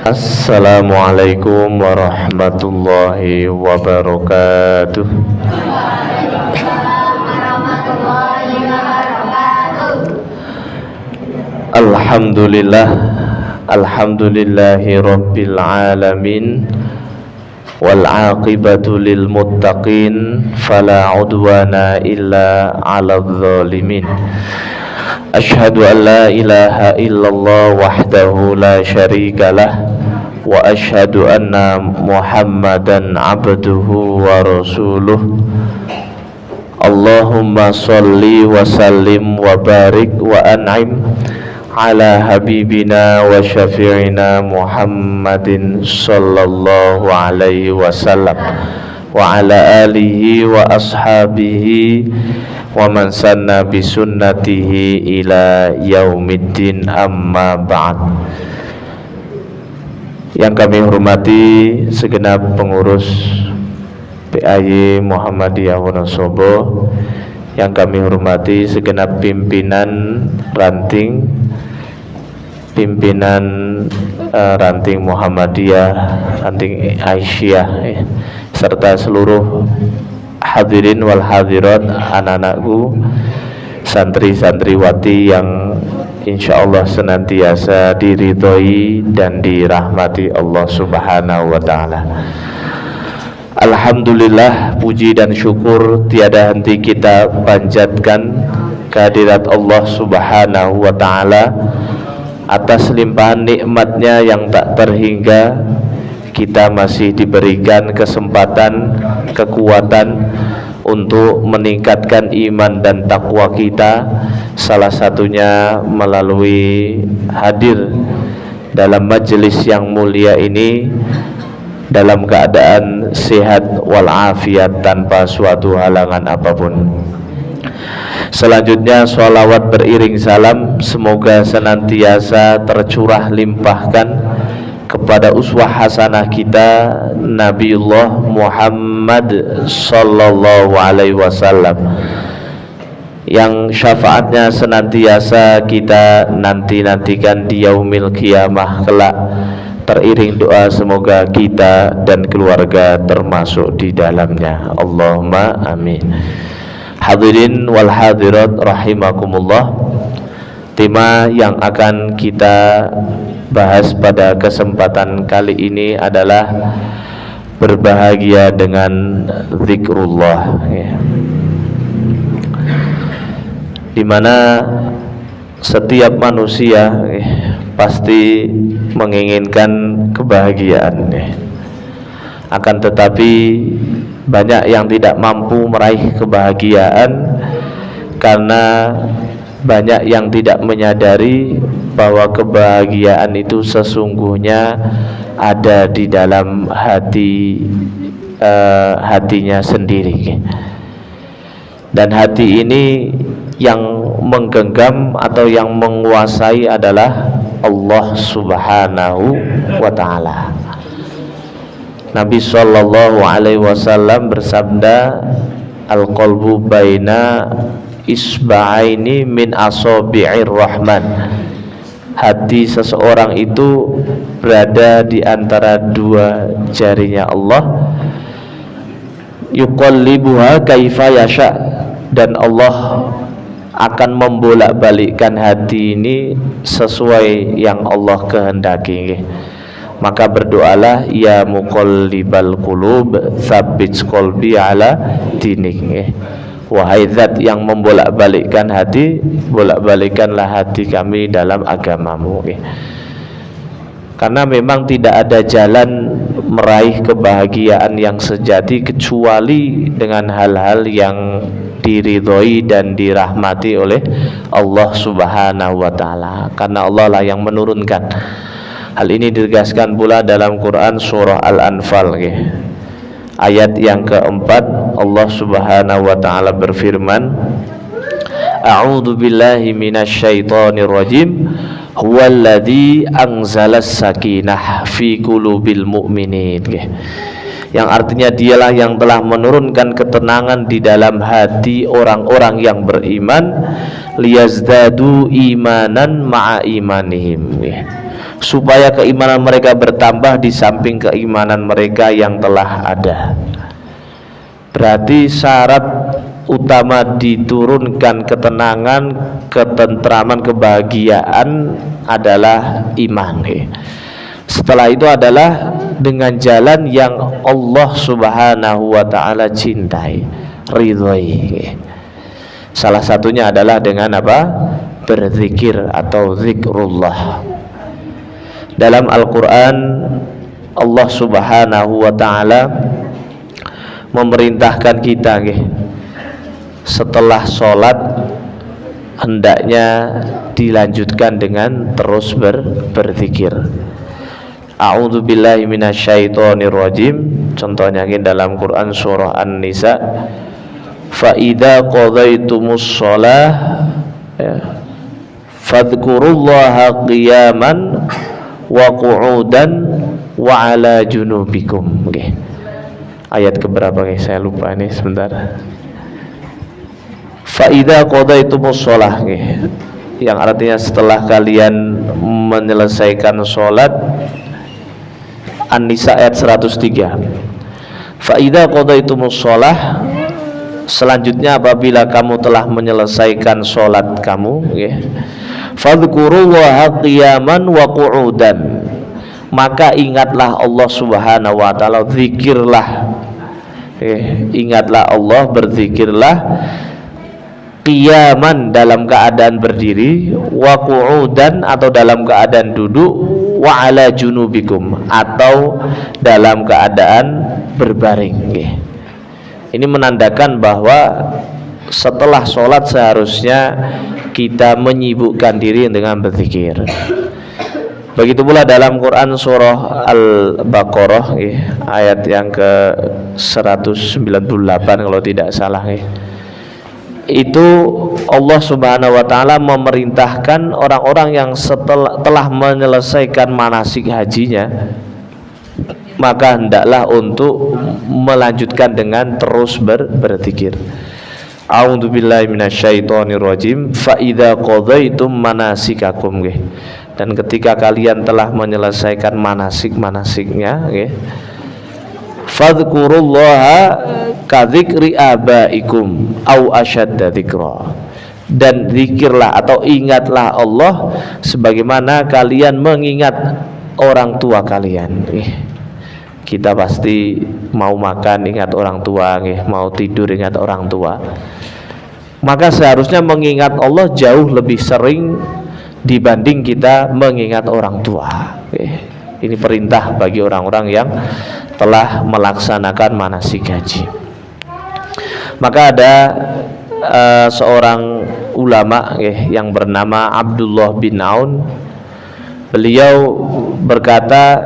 Assalamualaikum warahmatullahi wabarakatuh. Alhamdulillah, alhamdulillahi rabbil alamin, wal aqibatu lil muttaqin, fala udwana illa 'alal zalimin. Asyhadu an la ilaha illallah wahdahu la syarikalah, wa asyhadu anna Muhammadan abduhu wa rasuluh. Allahumma salli wa sallim wa barik wa an'im ala habibina wa syafi'ina Muhammadin sallallahu alaihi wasallam wa ala alihi wa ashabihi wa man sanna bi sunnatihi ila yaumiddin, amma ba'd. Yang kami hormati segenap pengurus PAY Muhammadiyah Wonosobo, yang kami hormati segenap pimpinan ranting Muhammadiyah, ranting Aisyah, serta seluruh hadirin wal hadirat, anak-anakku, santri-santriwati yang insyaallah senantiasa diridhoi dan dirahmati Allah Subhanahu wa ta'ala. Alhamdulillah, puji dan syukur tiada henti kita panjatkan kehadirat Allah Subhanahu wa ta'ala atas limpahan nikmatnya yang tak terhingga. Kita masih diberikan kesempatan, kekuatan untuk meningkatkan iman dan takwa kita, salah satunya melalui hadir dalam majelis yang mulia ini dalam keadaan sehat walafiat tanpa suatu halangan apapun. Selanjutnya sholawat beriring salam semoga senantiasa tercurah limpahkan kepada uswah hasanah kita Nabiullah Muhammad sallallahu alaihi wasallam, yang syafaatnya senantiasa kita nantikan di yaumil qiyamah kelak. Teriring doa semoga kita dan keluarga termasuk di dalamnya. Allahumma amin. Hadirin wal hadirat rahimakumullah. Tema yang akan kita bahas pada kesempatan kali ini adalah berbahagia dengan zikrullah, ya. Dimana setiap manusia pasti menginginkan kebahagiaan, ya. Akan tetapi banyak yang tidak mampu meraih kebahagiaan karena banyak yang tidak menyadari bahwa kebahagiaan itu sesungguhnya ada di dalam hatinya sendiri. Dan hati ini yang menggenggam atau yang menguasai adalah Allah Subhanahu wa ta'ala. Nabi sallallahu alaihi wasallam bersabda, al-qalbu baina isba'aini min asabi'ir rahman. Hati seseorang itu berada di antara dua jarinya Allah. Yuqallibuha kaifa yasha, dan Allah akan membolak-balikkan hati ini sesuai yang Allah kehendaki. Maka berdoalah, ya muqallibal qulub tsabbit qalbi ala dinik. Wahai zat yang membolak-balikkan hati, bolak-balikkanlah hati kami dalam agamamu. Karena memang tidak ada jalan meraih kebahagiaan yang sejati kecuali dengan hal-hal yang diridhoi dan dirahmati oleh Allah Subhanahu wa ta'ala. Karena Allah lah yang menurunkan. Hal ini ditegaskan pula dalam Quran surah Al-Anfal, ayat yang keempat. Allah Subhanahu wa ta'ala berfirman, a'udzu billahi minasyaitonir rajim, huwallazi anzalas sakinah fi qulubil mu'minin. yang artinya dialah yang telah menurunkan ketenangan di dalam hati orang-orang yang beriman, liyazdadu imanan ma'a imanihim, supaya keimanan mereka bertambah di samping keimanan mereka yang telah ada. Berarti syarat utama diturunkan ketenangan, ketentraman, kebahagiaan adalah iman. Setelah itu adalah dengan jalan yang Allah Subhanahu wa ta'ala cintai, ridhoi. Salah satunya adalah dengan apa? Berzikir atau zikrullah. Dalam Al-Quran Allah Subhanahu wa ta'ala memerintahkan kita setelah sholat hendaknya dilanjutkan dengan terus berzikir. A'udzu billahi minasyaitonir rajim. Contohnya dalam Quran surah An-Nisa, fa idza qadaytumus shalah fadhkurullaha qiyaman wa qu'udan wa 'ala junubikum. Ayat keberapa saya lupa ini sebentar. Fa idza qadaytumus shalah, yang artinya setelah kalian menyelesaikan sholat. An-Nisa ayat 103. Fa idza qadaytumus shalah, selanjutnya apabila kamu telah menyelesaikan sholat kamu, fadhkurullaha qiyaman wa qu'udan, maka ingatlah Allah Subhanahu wa ta'ala, zikirlah, ingatlah Allah, berzikirlah, qiyaman dalam keadaan berdiri, wa qu'udan atau dalam keadaan duduk, wa ala junubikum atau dalam keadaan berbaring. Ini menandakan bahwa setelah sholat seharusnya kita menyibukkan diri dengan berzikir. Begitu pula dalam Quran surah Al-Baqarah ayat yang ke 198 kalau tidak salah. Itu Allah Subhanahu wa ta'ala memerintahkan orang-orang yang telah menyelesaikan manasik hajinya, maka hendaklah untuk melanjutkan dengan terus berzikir. A'udzu billahi minasyaitonir rajim. Fa idza qadaitum manasikakum, dan ketika kalian telah menyelesaikan manasik-manasiknya, fadhkurullaha kadzikri abaikum au asyadda dzikra, dan zikirlah atau ingatlah Allah sebagaimana kalian mengingat orang tua kalian. Kita pasti mau makan ingat orang tua, mau tidur ingat orang tua. Maka seharusnya mengingat Allah jauh lebih sering dibanding kita mengingat orang tua. Ini perintah bagi orang-orang yang telah melaksanakan manasik haji. Maka ada seorang ulama yang bernama Abdullah bin Aun. Beliau berkata,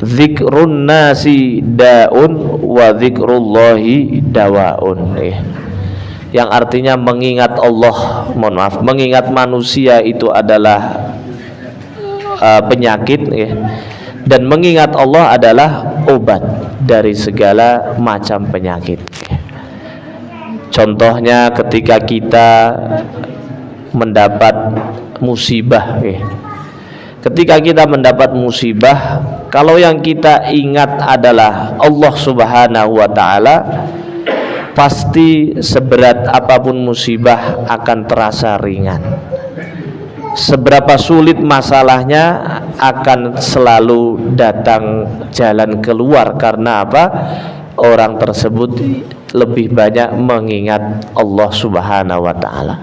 zikrun nasi daun wa zikrullahi dawaun, yang artinya mengingat Allah, mengingat manusia itu adalah penyakit, dan mengingat Allah adalah obat dari segala macam penyakit. Contohnya ketika kita mendapat musibah, ketika kita mendapat musibah, kalau yang kita ingat adalah Allah Subhanahu wa ta'ala, pasti seberat apapun musibah akan terasa ringan. Seberapa sulit masalahnya akan selalu datang jalan keluar. Karena apa? Orang tersebut lebih banyak mengingat Allah Subhanahu wa ta'ala.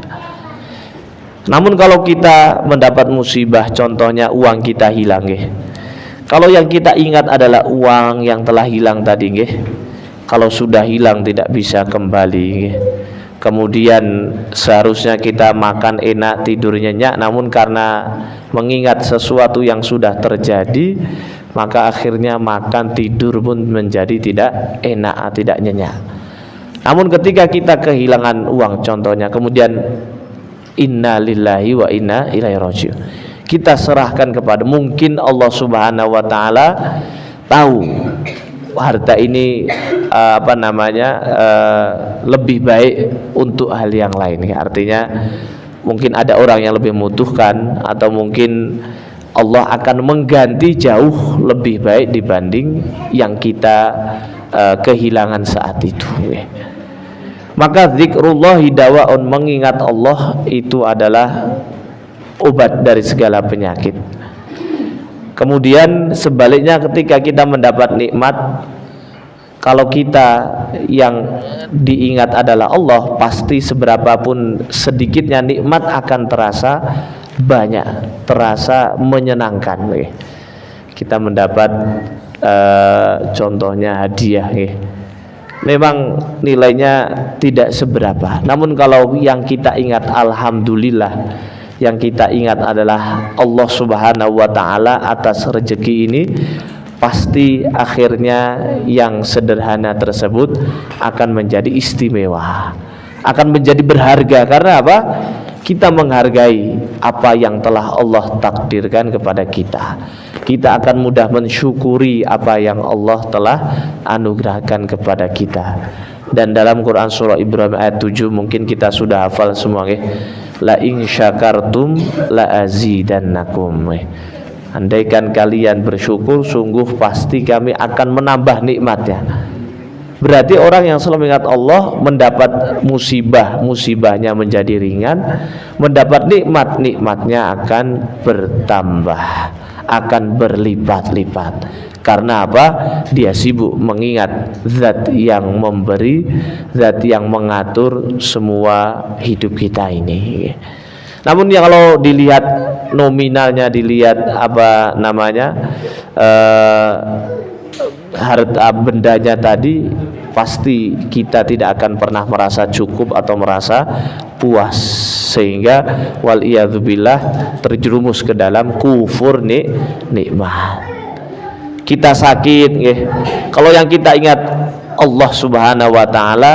Namun kalau kita mendapat musibah, contohnya uang kita hilang, kalau yang kita ingat adalah uang yang telah hilang tadi, kalau sudah hilang tidak bisa kembali, kemudian seharusnya kita makan enak, tidur nyenyak, namun karena mengingat sesuatu yang sudah terjadi, maka akhirnya makan tidur pun menjadi tidak enak, tidak nyenyak. Namun ketika kita kehilangan uang contohnya, kemudian inna lillahi wa inna ilaihi raji'un, kita serahkan kepada, mungkin Allah Subhanahu wa ta'ala tahu harta ini lebih baik untuk hal yang lain. Artinya mungkin ada orang yang lebih membutuhkan, atau mungkin Allah akan mengganti jauh lebih baik dibanding yang kita kehilangan saat itu. Maka zikrullah dawaun, mengingat Allah itu adalah obat dari segala penyakit. Kemudian sebaliknya, ketika kita mendapat nikmat, kalau kita yang diingat adalah Allah, pasti seberapapun sedikitnya nikmat akan terasa banyak, terasa menyenangkan. Kita mendapat contohnya hadiah, memang nilainya tidak seberapa, namun kalau yang kita ingat, alhamdulillah, yang kita ingat adalah Allah Subhanahu wa ta'ala atas rezeki ini, pasti akhirnya yang sederhana tersebut akan menjadi istimewa, akan menjadi berharga. Karena apa? Kita menghargai apa yang telah Allah takdirkan kepada kita. Kita akan mudah mensyukuri apa yang Allah telah anugerahkan kepada kita. Dan dalam Quran surah Ibrahim ayat 7, mungkin kita sudah hafal semua, la in syakartum la azidannakum. Andaikan kalian bersyukur, sungguh pasti kami akan menambah nikmatnya. Berarti orang yang selalu mengingat Allah mendapat musibah, musibahnya menjadi ringan, mendapat nikmat, nikmatnya akan bertambah, akan berlipat-lipat. Karena apa? Dia sibuk mengingat zat yang memberi, zat yang mengatur semua hidup kita ini. Namun yang kalau dilihat nominalnya, dilihat harta bendanya tadi, pasti kita tidak akan pernah merasa cukup atau merasa puas, sehingga waliyadzubillah terjerumus ke dalam kufur nikmat. Kita sakit, kalau yang kita ingat Allah Subhanahu wa ta'ala,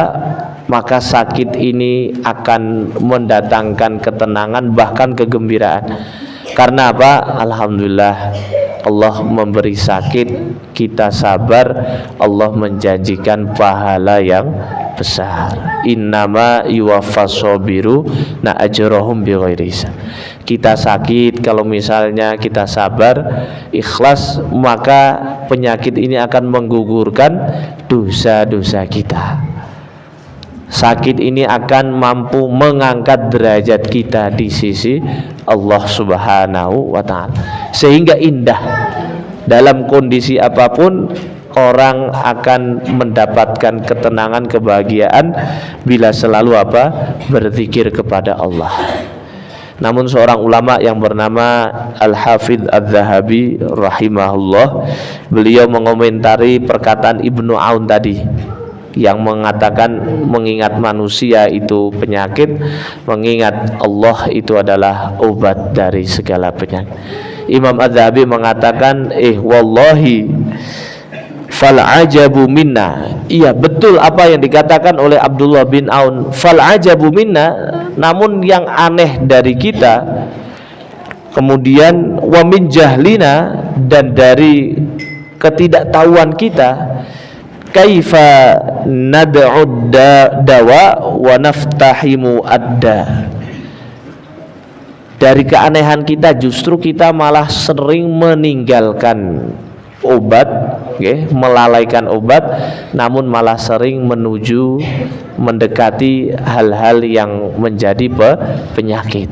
maka sakit ini akan mendatangkan ketenangan, bahkan kegembiraan. Karena apa? Alhamdulillah, Allah memberi sakit, kita sabar, Allah menjanjikan pahala yang besar. Innama yuwaffas sabiru na ajrohum bighairi hisab. Kita sakit, kalau misalnya kita sabar, ikhlas, maka penyakit ini akan menggugurkan dosa-dosa kita. Sakit ini akan mampu mengangkat derajat kita di sisi Allah Subhanahu wa ta'ala, sehingga indah. Dalam kondisi apapun, orang akan mendapatkan ketenangan, kebahagiaan bila selalu berzikir kepada Allah. Namun seorang ulama yang bernama Al-Hafidh Adz-Dzahabi rahimahullah, beliau mengomentari perkataan Ibnu Aun tadi yang mengatakan mengingat manusia itu penyakit, mengingat Allah itu adalah obat dari segala penyakit. Imam Adz-Dzahabi mengatakan, wallahi fal ajabu minna. Iya, betul apa yang dikatakan oleh Abdullah bin Aun, fal ajabu minna, namun yang aneh dari kita, kemudian wa min jahlina, dan dari ketidaktahuan kita, kaifa nad'ud dawa wa naftahimu adda. Dari keanehan kita, justru kita malah sering meninggalkan obat, melalaikan obat, namun malah sering menuju mendekati hal-hal yang menjadi penyakit.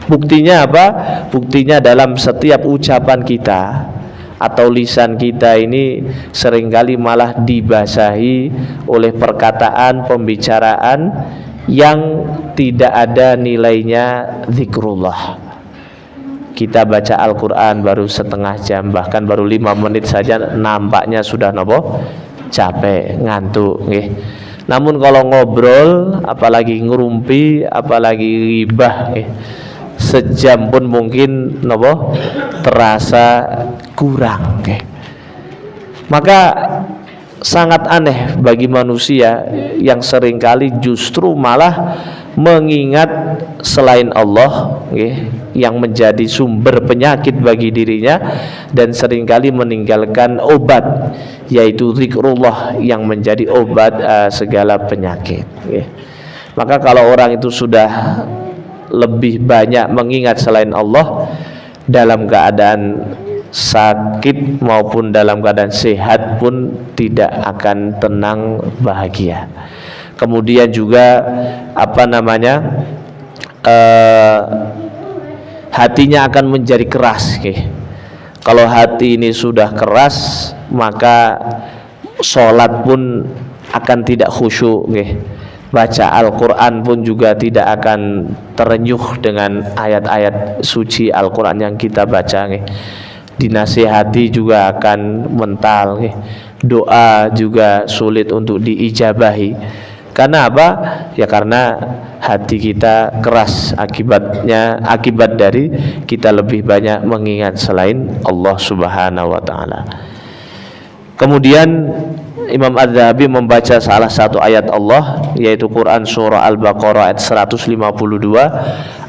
Buktinya apa? Buktinya dalam setiap ucapan kita atau lisan kita ini seringkali malah dibasahi oleh perkataan, pembicaraan yang tidak ada nilainya zikrullah. Kita baca Al-Quran baru setengah jam, bahkan baru 5 menit saja nampaknya sudah capek, ngantuk. Namun kalau ngobrol, apalagi ngerumpi, apalagi ghibah, sejam pun mungkin terasa kurang. Maka sangat aneh bagi manusia yang seringkali justru malah mengingat selain Allah, yang menjadi sumber penyakit bagi dirinya, dan seringkali meninggalkan obat, yaitu zikrullah yang menjadi obat segala penyakit. Maka kalau orang itu sudah lebih banyak mengingat selain Allah dalam keadaan sakit maupun dalam keadaan sehat pun tidak akan tenang bahagia. Kemudian juga hatinya akan menjadi keras. Kalau hati ini sudah keras, maka sholat pun akan tidak khusyuk. Baca Al-Quran pun juga tidak akan terenyuh dengan ayat-ayat suci Al-Quran yang kita baca. Dinasihati juga akan mental. Doa juga sulit untuk diijabahi. Karena apa? Ya karena hati kita keras, akibat dari kita lebih banyak mengingat selain Allah Subhanahu wa taala. Kemudian Imam Az-Zahabi membaca salah satu ayat Allah, yaitu Quran surah Al-Baqarah ayat 152.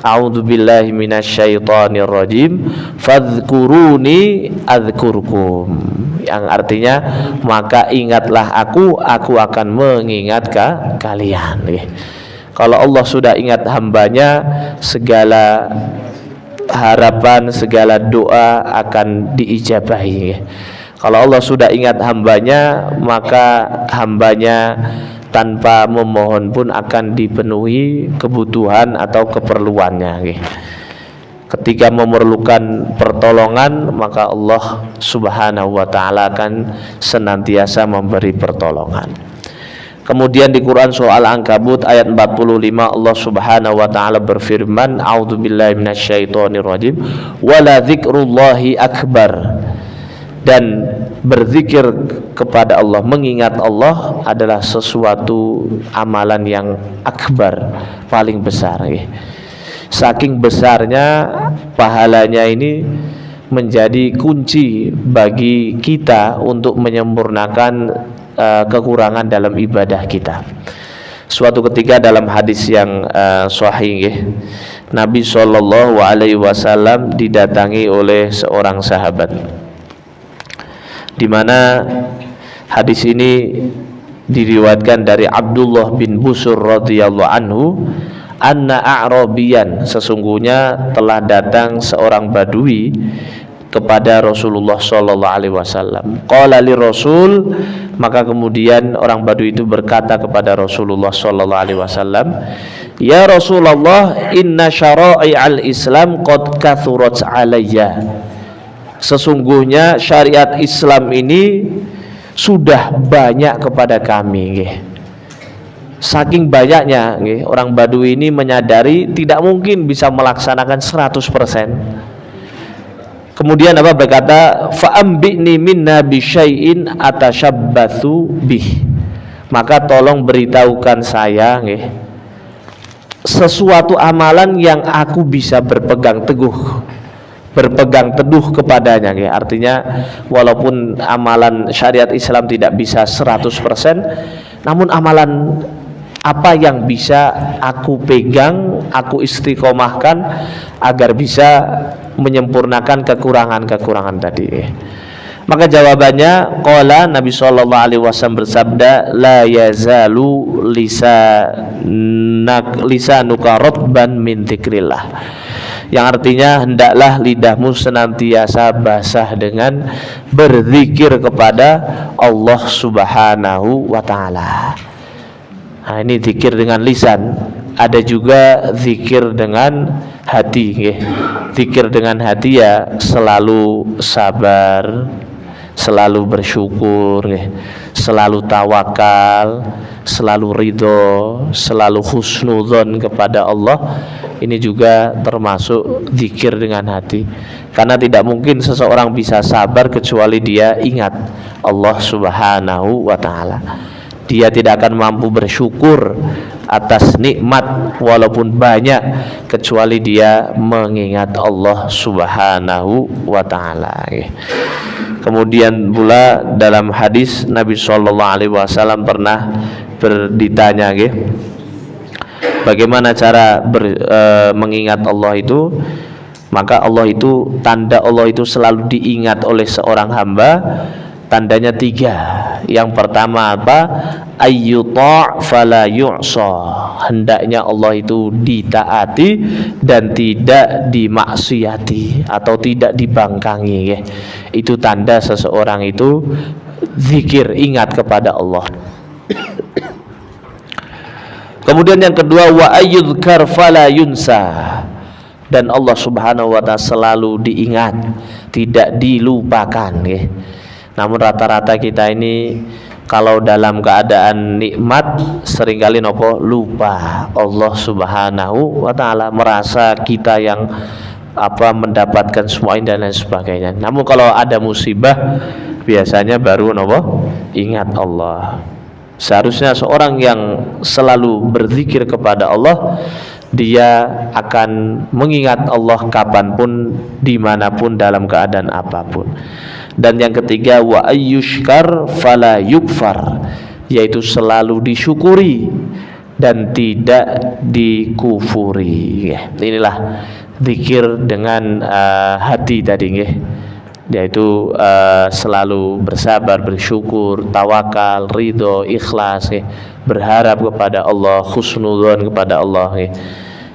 A'udzu billahi minasyaitonir rajim. Fadhkuruni adzkurkum. Yang artinya, maka ingatlah aku akan mengingat kalian. Kalau Allah sudah ingat hambanya, segala harapan, segala doa akan diijabahi. Kalau Allah sudah ingat hambanya, maka hambanya tanpa memohon pun akan dipenuhi kebutuhan atau keperluannya. Ketika memerlukan pertolongan, maka Allah Subhanahu wa ta'ala akan senantiasa memberi pertolongan. Kemudian di Quran surah Al-Ankabut ayat 45, Allah Subhanahu wa ta'ala berfirman, a'udzubillahi minasyaitonirrajim, wala dzikrullahi akbar. Dan berzikir kepada Allah, mengingat Allah adalah sesuatu amalan yang akbar, paling besar. Saking besarnya pahalanya ini menjadi kunci bagi kita untuk menyempurnakan kekurangan dalam ibadah kita. Suatu ketika dalam hadis yang sahih, Nabi SAW didatangi oleh seorang sahabat, di mana hadis ini diriwayatkan dari Abdullah bin Busur radhiyallahu anhu, anna a'rabiyan, sesungguhnya telah datang seorang badui kepada Rasulullah sallallahu alaihi wasallam. Qala li Rasul, maka kemudian orang badui itu berkata kepada Rasulullah sallallahu alaihi wasallam, ya Rasulullah, inna syara'i'al Islam qad kathurat alayya. Sesungguhnya syariat Islam ini sudah banyak kepada kami. Saking banyaknya, orang Badui ini menyadari tidak mungkin bisa melaksanakan 100%. Kemudian apa berkata, fa'ambi'ni minna bisyai'in atashabbathu bih. Maka tolong beritahukan saya sesuatu amalan yang aku bisa berpegang teduh kepadanya. Artinya walaupun amalan syariat Islam tidak bisa 100%, namun amalan apa yang bisa aku pegang, aku istiqomahkan agar bisa menyempurnakan kekurangan-kekurangan tadi. Maka jawabannya, qala, Nabi sallallahu alaihi wasallam bersabda, la yazalu lisanuka ratban min dzikrillah. Yang artinya, hendaklah lidahmu senantiasa basah dengan berzikir kepada Allah Subhanahu wa ta'ala. Nah, ini zikir dengan lisan. Ada juga zikir dengan hati. Zikir dengan hati ya selalu sabar, selalu bersyukur, selalu tawakal, selalu ridho, selalu husnudzon kepada Allah. Ini juga termasuk zikir dengan hati. Karena tidak mungkin seseorang bisa sabar kecuali dia ingat Allah Subhanahu wa ta'ala. Dia tidak akan mampu bersyukur atas nikmat walaupun banyak kecuali dia mengingat Allah Subhanahu wa ta'ala. Kemudian pula dalam hadis Nabi Shallallahu Alaihi Wasallam pernah ditanya, bagaimana cara mengingat Allah itu? Maka Allah itu, tanda Allah itu selalu diingat oleh seorang hamba, tandanya 3. Yang pertama apa? Ayyuta' fala yu'sa. Hendaknya Allah itu ditaati dan tidak dimaksiati atau tidak dibangkangi. Itu tanda seseorang itu zikir, ingat kepada Allah. Kemudian yang kedua, wa ayyudhkar fala yunsa. Dan Allah Subhanahu wa ta'ala selalu diingat, tidak dilupakan. Namun rata-rata kita ini kalau dalam keadaan nikmat seringkali lupa Allah Subhanahu wa ta'ala, merasa kita yang mendapatkan semua ini dan lain sebagainya. Namun kalau ada musibah biasanya baru ingat Allah. Seharusnya seorang yang selalu berzikir kepada Allah, dia akan mengingat Allah kapanpun, dimanapun, dalam keadaan apapun. Dan yang ketiga, wa ayyushkar fala yukfar, yaitu selalu disyukuri dan tidak dikufuri. Inilah zikir dengan hati tadi, yaitu selalu bersabar, bersyukur, tawakal, ridho, ikhlas, berharap kepada Allah, husnudzon kepada Allah.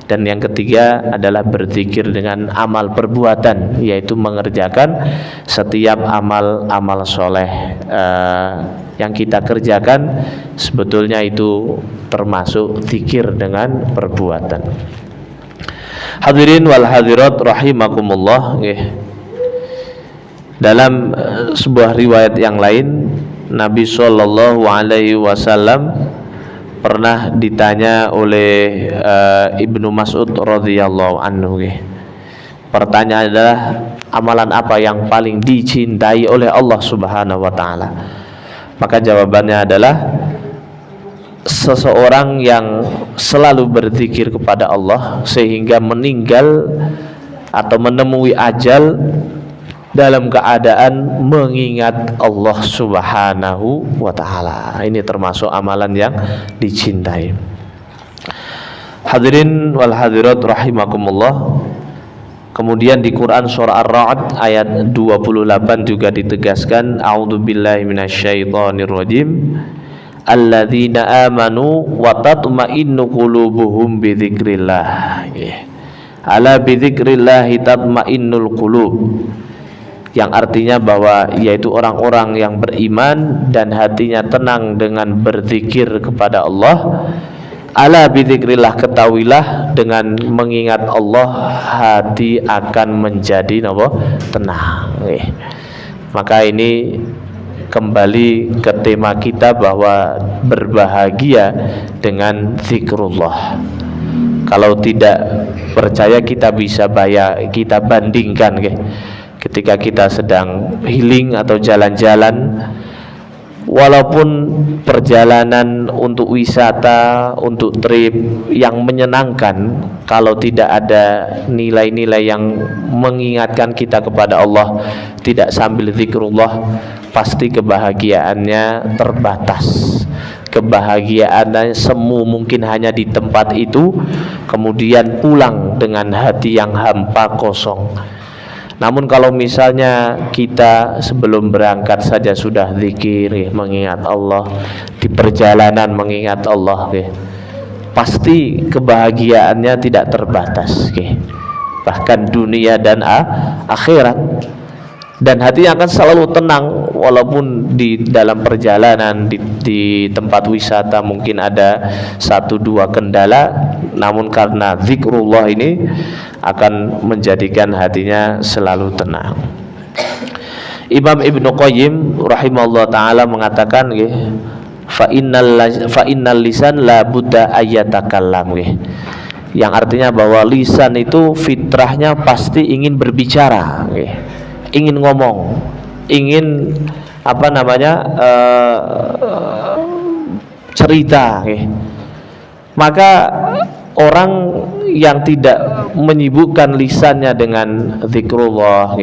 Dan yang ketiga adalah berzikir dengan amal perbuatan, yaitu mengerjakan setiap amal soleh yang kita kerjakan, sebetulnya itu termasuk zikir dengan perbuatan. Hadirin wal hadirat rahimakumullah. Dalam sebuah riwayat yang lain, Nabi Shallallahu Alaihi Wasallam pernah ditanya oleh Ibnu Mas'ud radhiyallahu anhu. Pertanyaan adalah, amalan apa yang paling dicintai oleh Allah Subhanahu wa ta'ala? Maka jawabannya adalah seseorang yang selalu berzikir kepada Allah sehingga meninggal atau menemui ajal dalam keadaan mengingat Allah Subhanahu wa ta'ala. Ini termasuk amalan yang dicintai. Hadirin wal hadirat rahimakumullah. Kemudian di Quran surah Ar-Ra'd ayat 28 juga ditegaskan, a'udzubillahi minasyaitonir rajim, alladzina amanu wa tatma'innu qulubuhum bidzikrillah. Ala bidzikrillah tatma'innul qulub. Yang artinya bahwa yaitu orang-orang yang beriman dan hatinya tenang dengan berzikir kepada Allah. Ala bidzikrillah, ketahuilah dengan mengingat Allah hati akan menjadi tenang. Maka ini kembali ke tema kita bahwa berbahagia dengan zikrullah. Kalau tidak percaya kita bisa kita bandingkan ketika kita sedang healing atau jalan-jalan, walaupun perjalanan untuk wisata, untuk trip yang menyenangkan, kalau tidak ada nilai-nilai yang mengingatkan kita kepada Allah, tidak sambil zikrullah, pasti kebahagiaannya terbatas. Kebahagiaannya semu mungkin hanya di tempat itu, kemudian pulang dengan hati yang hampa, kosong. Namun kalau misalnya kita sebelum berangkat saja sudah zikir, mengingat Allah, di perjalanan mengingat Allah, pasti kebahagiaannya tidak terbatas, bahkan dunia dan akhirat. Dan hatinya akan selalu tenang, walaupun di dalam perjalanan di tempat wisata mungkin ada 1-2 kendala, namun karena zikrullah ini akan menjadikan hatinya selalu tenang. Imam Ibnu Qayyim rahimahullah ta'ala mengatakan, fa innal lisan la budda ayyatakallam, yang artinya bahwa lisan itu fitrahnya pasti ingin berbicara, ingin ngomong, ingin cerita. Maka orang yang tidak menyibukkan lisannya dengan zikrullah,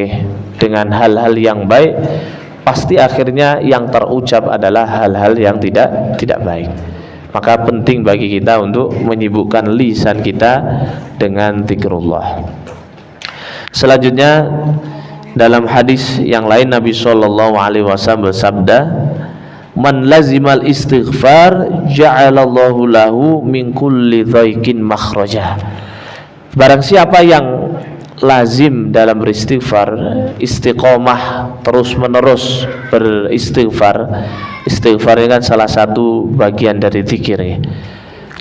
dengan hal-hal yang baik, pasti akhirnya yang terucap adalah hal-hal yang tidak baik. Maka penting bagi kita untuk menyibukkan lisan kita dengan zikrullah. Selanjutnya dalam hadis yang lain Nabi sallallahu alaihi wasallam bersabda, "Man lazimal istighfar ja'alallahu lahu min kulli dhaikin makhraja." Barang siapa yang lazim dalam beristighfar, istiqomah terus menerus beristighfar. Istighfar ini kan salah satu bagian dari zikir, ya.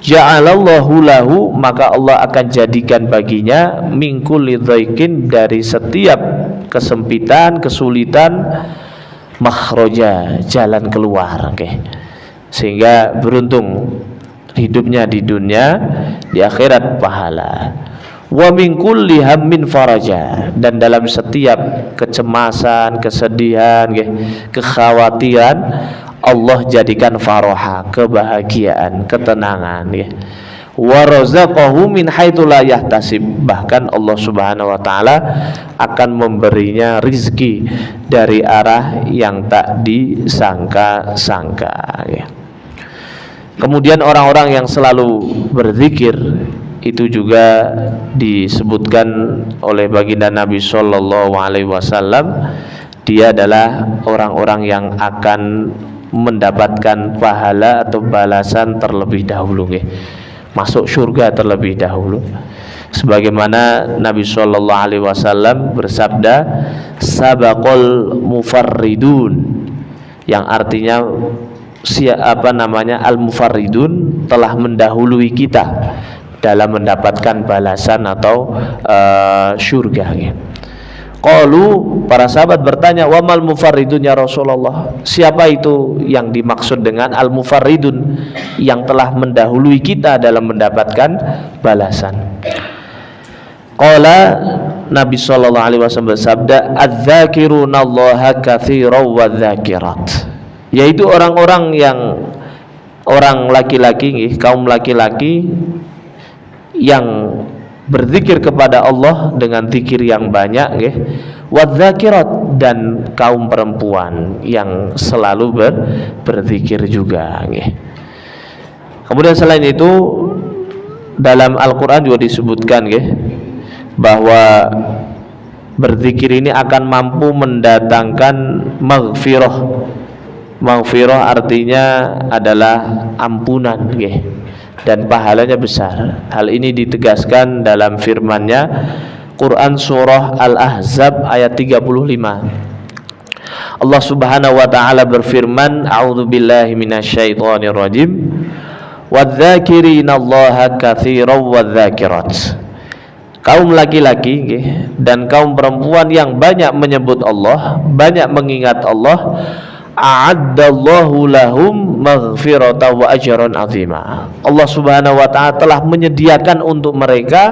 Ja'alallahu lahu, maka Allah akan jadikan baginya min kulli dhaikin, dari setiap kesempitan, kesulitan, makhraja, jalan keluar, sehingga beruntung hidupnya di dunia, di akhirat pahala. Wa min kulli hammin faraja, dan dalam setiap kecemasan, kesedihan, kekhawatiran, Allah jadikan faraha, kebahagiaan, ketenangan, wa razaqahu min haitsu la yahtasib, bahkan Allah Subhanahu wa taala akan memberinya rizki dari arah yang tak disangka-sangka, Kemudian orang-orang yang selalu berzikir itu juga disebutkan oleh baginda Nabi sallallahu alaihi wasallam, dia adalah orang-orang yang akan mendapatkan pahala atau balasan terlebih dahulu, masuk surga terlebih dahulu. Sebagaimana Nabi sallallahu alaihi wasallam bersabda, sabaqul mufarridun, yang artinya al-mufarridun telah mendahului kita dalam mendapatkan balasan atau surga. Qalu, para sahabat bertanya, wa mal mufarridun ya Rasulullah, siapa itu yang dimaksud dengan al-mufarridun, yang telah mendahului kita dalam mendapatkan balasan? Qala, Nabi sallallahu alaihi wasallam bersabda, adz-dzakirunallaha katsiran wadz-dzakirat, yaitu orang-orang yang orang laki-laki, kaum laki-laki yang berzikir kepada Allah dengan zikir yang banyak, wadz-dzakirat, dan kaum perempuan yang selalu berzikir juga, Kemudian selain itu dalam Al-Quran juga disebutkan, bahwa berzikir ini akan mampu mendatangkan maghfirah. Maghfirah artinya adalah ampunan, dan pahalanya besar. Hal ini ditegaskan dalam firman-Nya Quran surah Al-Ahzab ayat 35. Allah Subhanahu wa taala berfirman, a'udzubillahi minasyaitonir rajim, wadz-dzakirinallaha katsiran wadz-dzakirat. Kaum laki-laki dan kaum perempuan yang banyak menyebut Allah, banyak mengingat Allah, a'addallahu lahum maghfiratan wa ajran azima. Allah Subhanahu wa taala telah menyediakan untuk mereka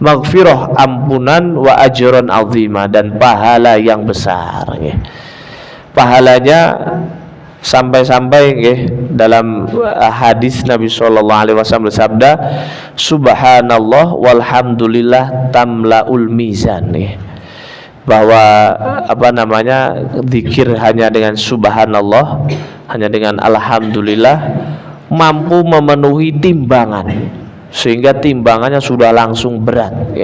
maghfirah, ampunan, wa ajran azima, dan pahala yang besar. Pahalanya sampai-sampai dalam hadis Nabi sallallahu alaihi wasallam bersabda, subhanallah walhamdulillah tamlaul mizan, bahwa zikir hanya dengan subhanallah, hanya dengan alhamdulillah mampu memenuhi timbangan, sehingga timbangannya sudah langsung berat.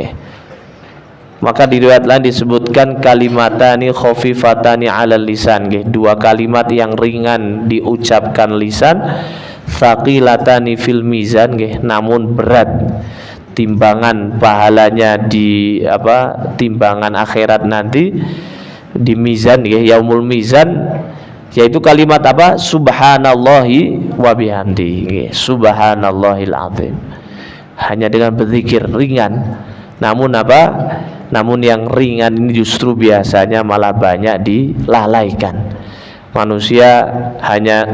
Maka di riwayat lain disebutkan kalimatani khafifatani 'alal lisan, dua kalimat yang ringan diucapkan lisan, thaqilatani fil mizan, namun berat timbangan pahalanya di timbangan akhirat nanti, di mizan, yaumul mizan, yaitu kalimat subhanallahi wa bihamdi, subhanallahil azim. Hanya dengan berzikir ringan, namun yang ringan ini justru biasanya malah banyak dilalaikan. Manusia hanya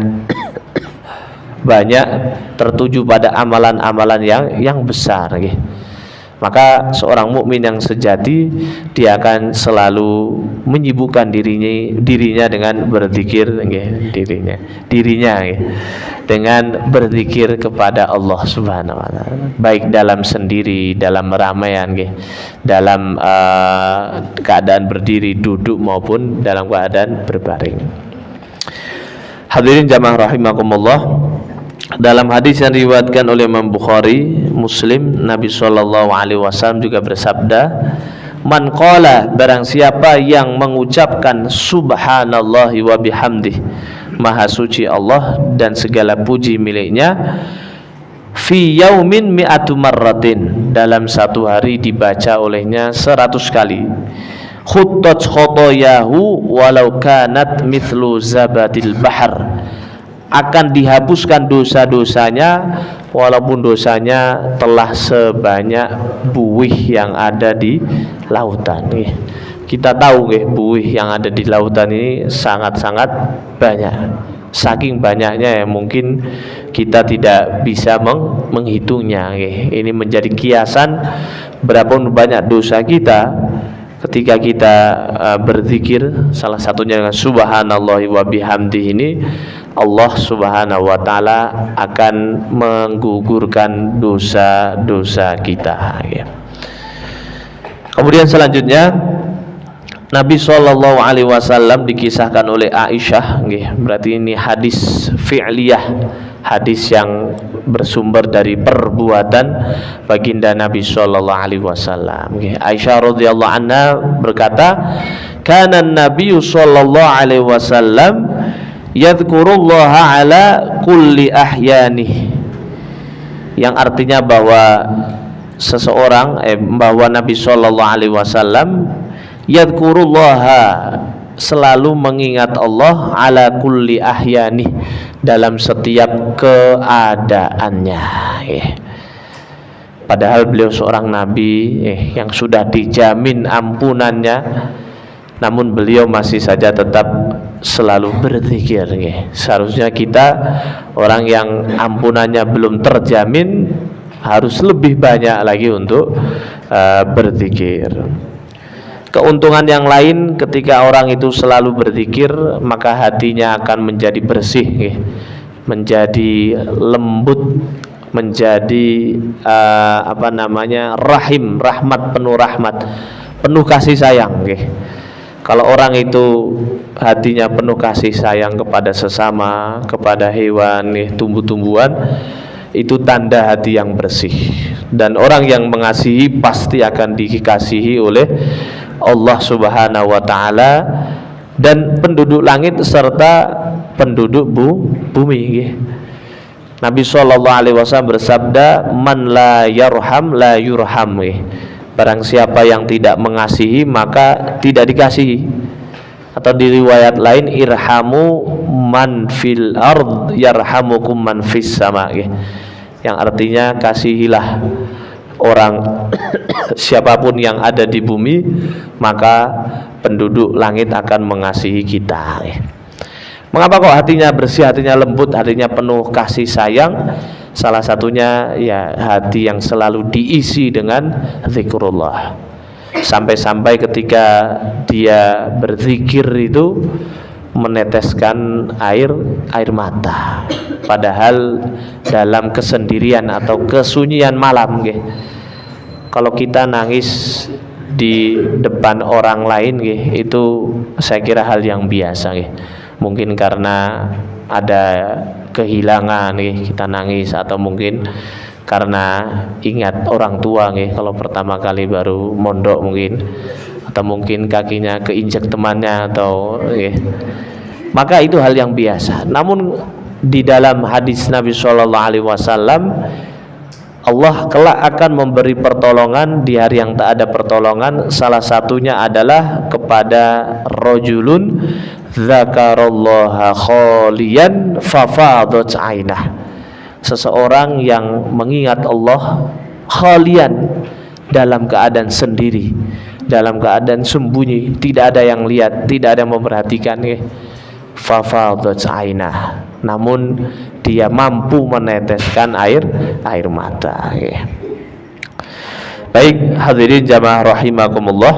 banyak tertuju pada amalan-amalan yang besar, Maka seorang mukmin yang sejati dia akan selalu menyibukkan dirinya dengan berzikir, dirinya dengan berzikir kepada Allah Subhanahu wa taala, baik dalam sendiri, dalam keramaian, dalam keadaan berdiri, duduk maupun dalam keadaan berbaring. Hadirin jamaah rahimakumullah, dalam hadis yang diriwayatkan oleh Imam Bukhari, Muslim, Nabi SAW juga bersabda, man qala, barang siapa yang mengucapkan subhanallahi wa bihamdih, maha suci Allah dan segala puji miliknya, fi yaumin mi'atu marratin, dalam satu hari dibaca olehnya 100 kali, khuttat khotoyahu walau kanat mithlu zabadil bahar, akan dihapuskan dosa-dosanya walaupun dosanya telah sebanyak buih yang ada di lautan. Kita tahu buih yang ada di lautan ini sangat-sangat banyak. Saking banyaknya mungkin kita tidak bisa menghitungnya. Ini menjadi kiasan berapa banyak dosa kita ketika kita berzikir, salah satunya dengan subhanallahi wa bihamdihi ini, Allah Subhanahu wa taala akan menggugurkan dosa-dosa kita. Kemudian selanjutnya Nabi SAW dikisahkan oleh Aisyah, berarti ini hadis fi'liyah, hadis yang bersumber dari perbuatan baginda Nabi SAW. Aisyah radhiyallahu anha berkata, kana Nabi SAW yadhkurullaha ala kulli ahyanih, yang artinya bahwa seseorang bahwa Nabi SAW yadhkurullaha, selalu mengingat Allah, ala kulli ahyanih, dalam setiap keadaannya. Padahal beliau seorang nabi yang sudah dijamin ampunannya, namun beliau masih saja tetap selalu berzikir. Seharusnya kita orang yang ampunannya belum terjamin harus lebih banyak lagi untuk berzikir. Keuntungan yang lain ketika orang itu selalu berzikir, maka hatinya akan menjadi bersih, menjadi lembut, menjadi rahim, rahmat, penuh kasih sayang. Kalau orang itu hatinya penuh kasih sayang kepada sesama, kepada hewan, tumbuh-tumbuhan, itu tanda hati yang bersih. Dan orang yang mengasihi pasti akan dikasihi oleh Allah Subhanahu wa taala dan penduduk langit serta penduduk bumi. Nabi SAW bersabda, man la yarham la yurham. Barang siapa yang tidak mengasihi maka tidak dikasihi. Atau di riwayat lain, irhamu man fil ard yarhamukum man fis sama, yang artinya kasihilah orang siapapun yang ada di bumi, maka penduduk langit akan mengasihi kita. Mengapa kok hatinya bersih, hatinya lembut, hatinya penuh kasih sayang? Salah satunya ya hati yang selalu diisi dengan zikrullah. Sampai-sampai ketika dia berzikir itu meneteskan air mata, padahal dalam kesendirian atau kesunyian malam. Kalau kita nangis di depan orang lain, itu saya kira hal yang biasa. Mungkin karena ada kehilangan kita nangis, atau mungkin karena ingat orang tua kalau pertama kali baru mondok mungkin, atau mungkin kakinya keinjak temannya, atau maka itu hal yang biasa. Namun di dalam hadis Nabi SAW, Allah kelak akan memberi pertolongan di hari yang tak ada pertolongan. Salah satunya adalah kepada rajulun dzakarallaha khaliyan fafadat ainah, seseorang yang mengingat Allah khalian, dalam keadaan sendiri, dalam keadaan sembunyi, tidak ada yang lihat, tidak ada yang memperhatikan, fafadat ainah, namun dia mampu meneteskan air mata. Baik, hadirin jamaah rahimakumullah.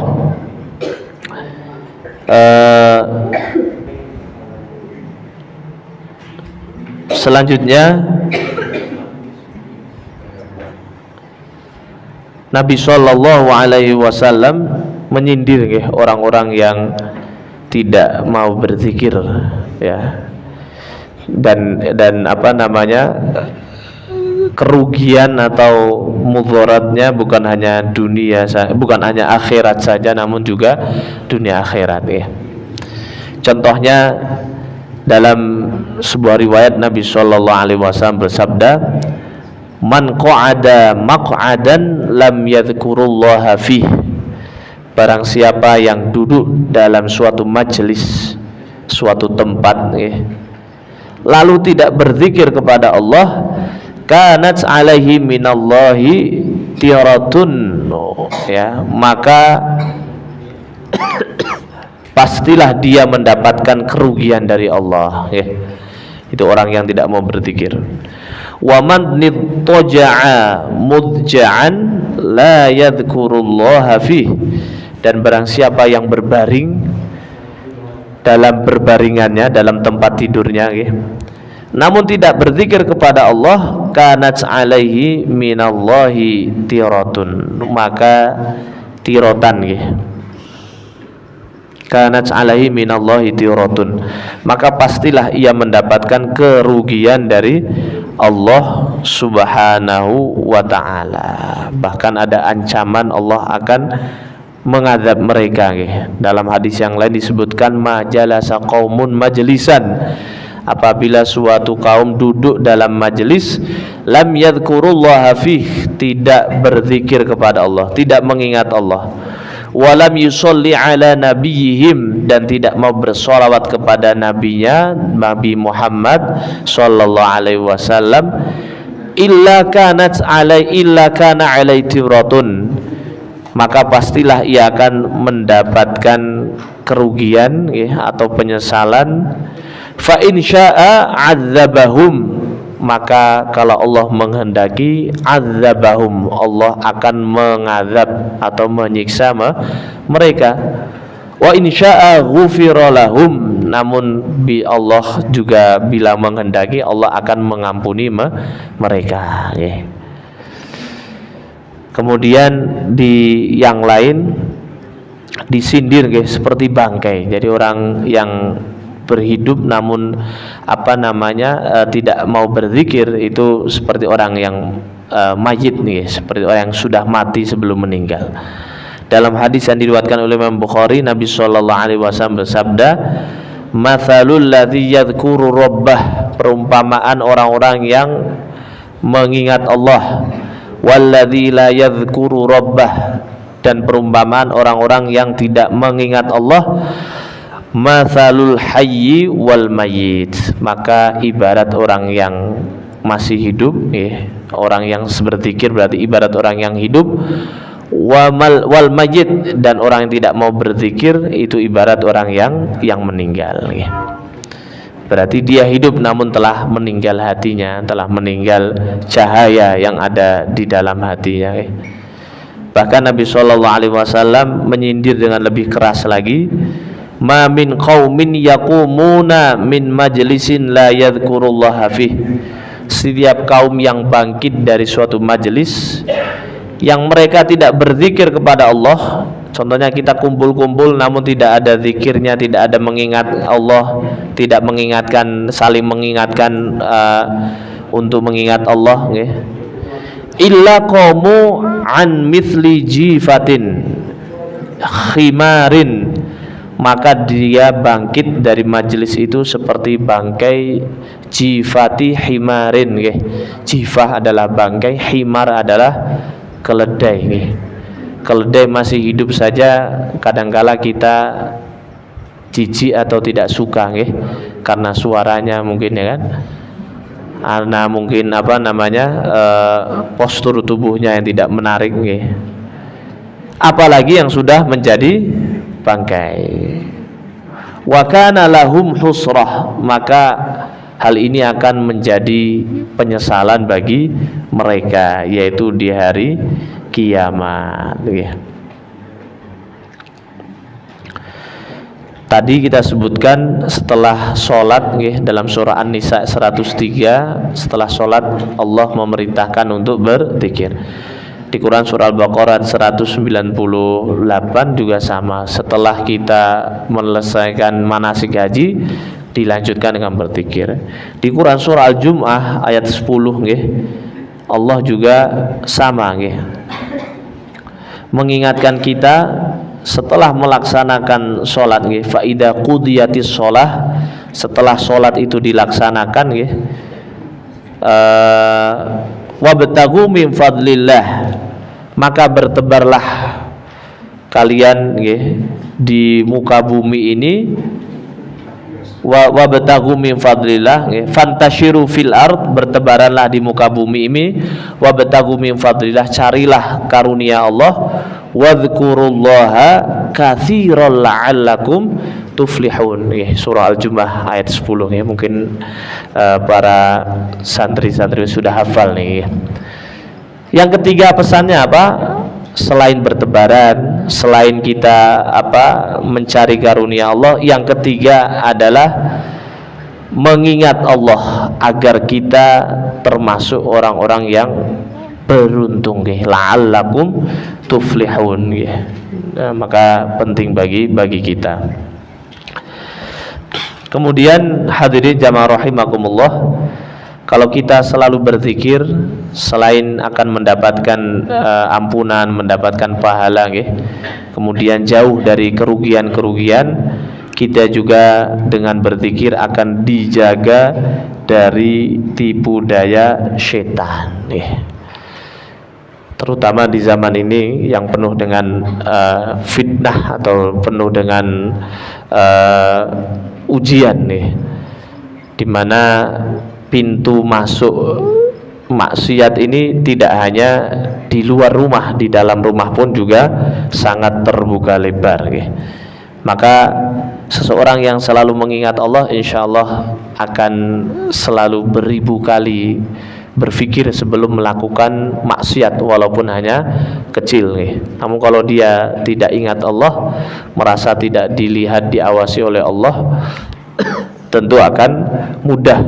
Selanjutnya Nabi Shallallahu Alaihi Wasallam menyindir orang-orang yang tidak mau berzikir, ya, dan apa namanya, kerugian atau mudaratnya bukan hanya dunia, bukan hanya akhirat saja, namun juga dunia akhirat, ya. Contohnya dalam sebuah riwayat Nabi Shallallahu Alaihi Wasallam bersabda, man qa'ada maq'adan lam yadhkurullaha fih, barang siapa yang duduk dalam suatu majelis, suatu tempat, lalu tidak berzikir kepada Allah, kanat alaihi minallahi tiratun, ya, maka pastilah dia mendapatkan kerugian dari Allah, ya. Itu orang yang tidak mau berzikir. Wa man nidtaja'a mudja'an la yadhkurullaha fih, dan barang siapa yang berbaring dalam berbaringannya, dalam tempat tidurnya, namun tidak berzikir kepada Allah, kanat alaihi minallahi tiratun, maka tiratan, kanat alaihi minallahi tiratun, maka pastilah ia mendapatkan kerugian dari Allah subhanahu wa ta'ala. Bahkan ada ancaman Allah akan mengadab mereka, dalam hadis yang lain disebutkan, majalasa qaumun majlisan, apabila suatu kaum duduk dalam majelis, lam yadhkurullaha fih, tidak berzikir kepada Allah, tidak mengingat Allah, walam yusolli ala nabiyihim, dan tidak mau bersolawat kepada nabinya Nabi Muhammad sallallahu alaihi wasallam, illa kana alai tiratun, maka pastilah ia akan mendapatkan kerugian, atau penyesalan. Fa in syaa adzabahum, maka kalau Allah menghendaki, adzabahum, Allah akan mengazab atau menyiksa mereka. Wa in syaa ghufira lahum, namun Allah juga bila menghendaki, Allah akan mengampuni mereka, Kemudian di yang lain disindir, seperti bangkai. Jadi orang yang berhidup namun tidak mau berzikir, itu seperti orang yang mayit, seperti orang yang sudah mati sebelum meninggal. Dalam hadis yang diriwayatkan oleh Imam Bukhari, Nabi sallallahu alaihi wasallam bersabda, matsalul ladzi yadhkuru rabbah, perumpamaan orang-orang yang mengingat Allah, walladzi la yadhkuru rabbah, dan perumpamaan orang-orang yang tidak mengingat Allah, matsalul hayyi wal mayyit, maka ibarat orang yang masih hidup, orang yang berzikir berarti ibarat orang yang hidup, wal mayyit, dan orang yang tidak mau berzikir itu ibarat orang yang meninggal, berarti dia hidup namun telah meninggal hatinya, telah meninggal cahaya yang ada di dalam hatinya. Bahkan Nabi sallallahu alaihi wasallam menyindir dengan lebih keras lagi, ma min qaumin yaqumuna min majlisin la yadhkurullaha fih, setiap kaum yang bangkit dari suatu majelis yang mereka tidak berzikir kepada Allah. Contohnya kita kumpul-kumpul namun tidak ada zikirnya, tidak ada mengingat Allah, tidak mengingatkan, saling mengingatkan untuk mengingat Allah, illa qamu an mithli jifatin khimarin, maka dia bangkit dari majelis itu seperti bangkai jifati himarin, jifah adalah bangkai, himar adalah keledai. Keledai masih hidup saja kadangkala kita jijik atau tidak suka, karena suaranya mungkin, ya kan, karena mungkin postur tubuhnya yang tidak menarik, apalagi yang sudah menjadi bangkai. Wa kana lahum husrah, maka hal ini akan menjadi penyesalan bagi mereka, yaitu di hari kiamat. Tadi kita sebutkan setelah sholat dalam surah An-Nisa 103, setelah sholat Allah memerintahkan untuk berzikir. Di Quran surah Al-Baqarah 198 juga sama. Setelah kita menyelesaikan manasik haji, dilanjutkan dengan berzikir. Di Quran surah Al-Jum'ah ayat 10 Allah juga sama mengingatkan kita setelah melaksanakan sholat fa idza qudiyatis sholah, setelah sholat itu dilaksanakan wabtaghu min fadlillah, maka bertebarlah kalian di muka bumi ini, wabtaghu min fadlillah, fantashiru fil ard, bertebaranlah di muka bumi ini, wabtaghu min fadlillah, carilah karunia Allah, wadhkurullaha katsiran la'allakum tuflihun. Surah Al-Jumu'ah ayat 10 mungkin para santri-santri sudah hafal nih. Yang ketiga pesannya apa? Selain bertebaran, selain kita mencari karunia Allah, yang ketiga adalah mengingat Allah agar kita termasuk orang-orang yang beruntung la'allakum tuflihun maka penting bagi kita. Kemudian hadirin jamaah rahimakumullah, kalau kita selalu berzikir, selain akan mendapatkan ampunan, mendapatkan pahala kemudian jauh dari kerugian-kerugian, kita juga dengan berzikir akan dijaga dari tipu daya setan terutama di zaman ini yang penuh dengan fitnah atau penuh dengan ujian di mana pintu masuk maksiat ini tidak hanya di luar rumah, di dalam rumah pun juga sangat terbuka lebar Maka seseorang yang selalu mengingat Allah, insya Allah akan selalu beribu kali berpikir sebelum melakukan maksiat walaupun hanya kecil Namun kalau dia tidak ingat Allah, merasa tidak dilihat, diawasi oleh Allah, tentu akan mudah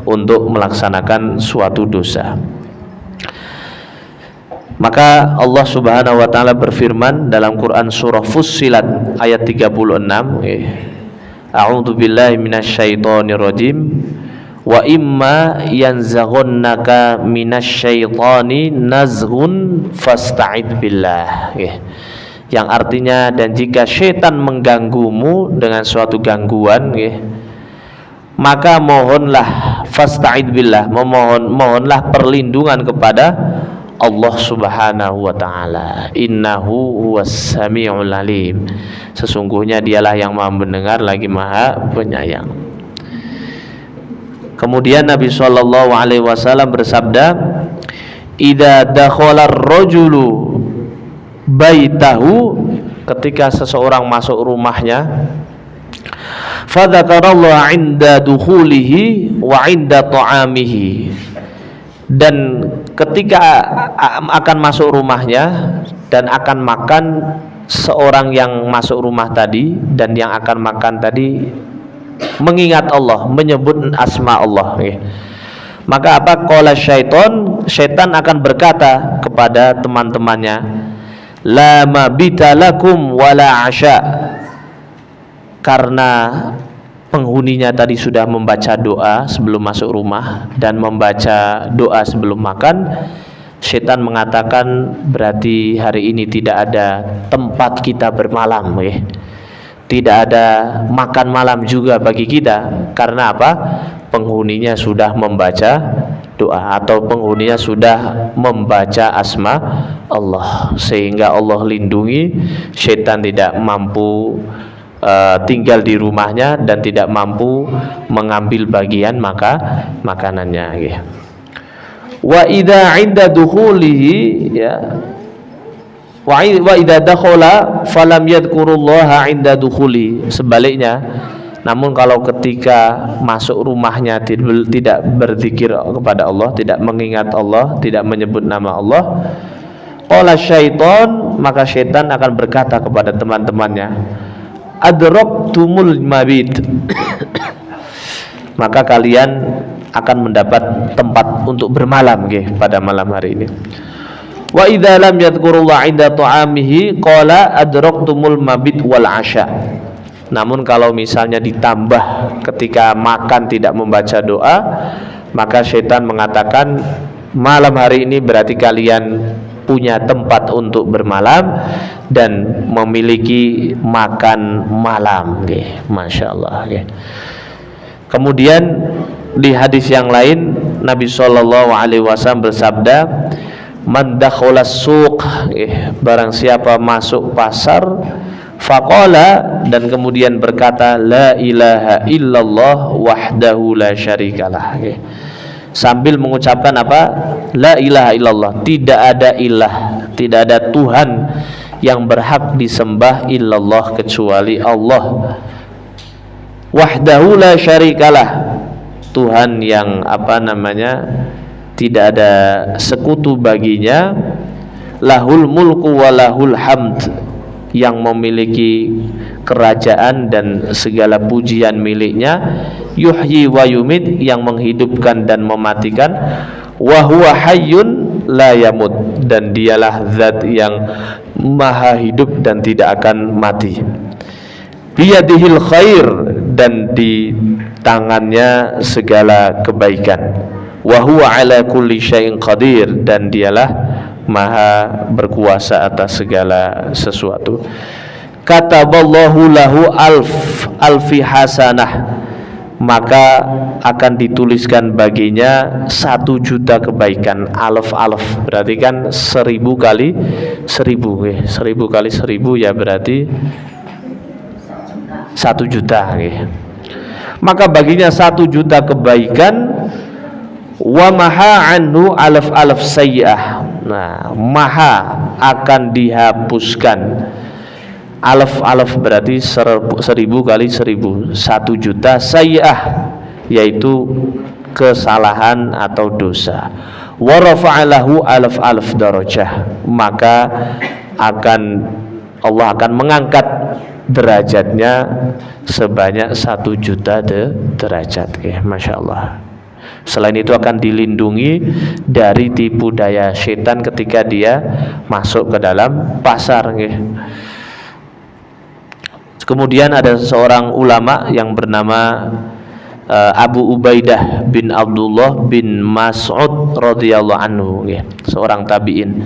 untuk melaksanakan suatu dosa. Maka Allah Subhanahu wa taala berfirman dalam Quran surah Fussilat ayat 36, A'udzu billahi minasyaitonir rajim. Wa imma yanzaghannaka minasyaitani nazghun fasta'id billah. Yang artinya, dan jika syaitan mengganggumu dengan suatu gangguan maka mohonlah, fasta'id billah, mohonlah perlindungan kepada Allah Subhanahu wa taala. Innahu huwas samiul alim. Sesungguhnya dialah yang Maha mendengar lagi Maha penyayang. Kemudian Nabi sallallahu alaihi wasallam bersabda, "Idza dakhala ar-rajulu baitahu," ketika seseorang masuk rumahnya, "fadzakarallaha 'inda dukhulihi wa 'inda ta'amihi," dan ketika akan masuk rumahnya dan akan makan, seorang yang masuk rumah tadi dan yang akan makan tadi mengingat Allah, menyebut asma Allah maka apa? Qala syaitan akan berkata kepada teman-temannya, la mabita lakum wala asya, karena penghuninya tadi sudah membaca doa sebelum masuk rumah dan membaca doa sebelum makan. Syaitan mengatakan berarti hari ini tidak ada tempat kita bermalam tidak ada makan malam juga bagi kita. Karena apa? Penghuninya sudah membaca doa atau penghuninya sudah membaca asma Allah, sehingga Allah lindungi syaitan tidak mampu tinggal di rumahnya dan tidak mampu mengambil bagian makanannya wa idza 'inda dukhulihi wa idza dakhala falam yadhkurullaha 'inda dukhuli. Sebaliknya, namun kalau ketika masuk rumahnya tidak berzikir kepada Allah, tidak mengingat Allah, tidak menyebut nama Allah, Qala syaiton, maka syaitan akan berkata kepada teman-temannya, adraktumul mabit. Maka kalian akan mendapat tempat untuk bermalam pada malam hari ini. Wa idza lam yadhkurullah 'inda ta'amihi qala adraktumul mabit wal 'asha. Namun kalau misalnya ditambah ketika makan tidak membaca doa, maka syaitan mengatakan malam hari ini berarti kalian punya tempat untuk bermalam dan memiliki makan malam. Masya Allah. Kemudian di hadis yang lain Nabi SAW bersabda, man dakhalas suq, barang siapa masuk pasar, faqala, dan kemudian berkata la ilaha illallah wahdahu la syarikalah, sambil mengucapkan apa? La ilaha illallah, tidak ada ilah, tidak ada Tuhan yang berhak disembah illallah kecuali Allah. Wahdahu la syarikalah, Tuhan yang tidak ada sekutu baginya. Lahul mulku wa lahul hamd, yang memiliki kerajaan dan segala pujian miliknya. Yuhyi wa yumit, yang menghidupkan dan mematikan. Wa huwa hayyun la yamut, dan dialah zat yang maha hidup dan tidak akan mati. Biyadihil khair, dan di tangannya segala kebaikan. Wa huwa ala kulli syai'in qadir, dan dialah maha berkuasa atas segala sesuatu. Kataballahu lahu alfi hasanah, maka akan dituliskan baginya 1.000.000 kebaikan. Alf berarti kan 1000 kali 1000, 1000 kali 1000 ya berarti 1.000.000. Maka baginya 1.000.000 kebaikan. Wa maha anhu alaf sayyi'ah. Nah, maha akan dihapuskan. Alaf berarti 1000 kali 1000, 1.000.000 sayyi'ah, yaitu kesalahan atau dosa. Wa rafa'alahu alaf darajah, maka Allah akan mengangkat derajatnya sebanyak 1.000.000 derajat. Masya Allah. Selain itu akan dilindungi dari tipu daya setan ketika dia masuk ke dalam pasar. Kemudian ada seorang ulama yang bernama Abu Ubaidah bin Abdullah bin Mas'ud radhiyallahu anhu, seorang tabi'in.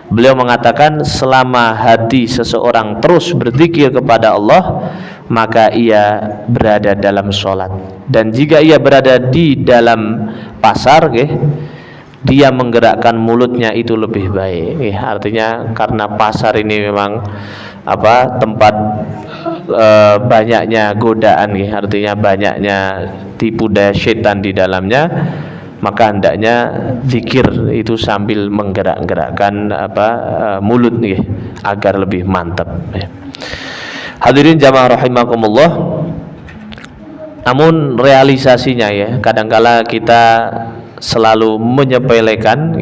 Beliau mengatakan, selama hati seseorang terus berzikir kepada Allah, maka ia berada dalam sholat. Dan jika ia berada di dalam pasar, dia menggerakkan mulutnya itu lebih baik. Artinya karena pasar ini memang tempat banyaknya godaan, artinya banyaknya tipu daya setan di dalamnya, maka hendaknya zikir itu sambil menggerak-gerakkan mulut agar lebih mantap. Hadirin jamaah rahimakumullah. Namun realisasinya kadangkala kita selalu menyepelekan,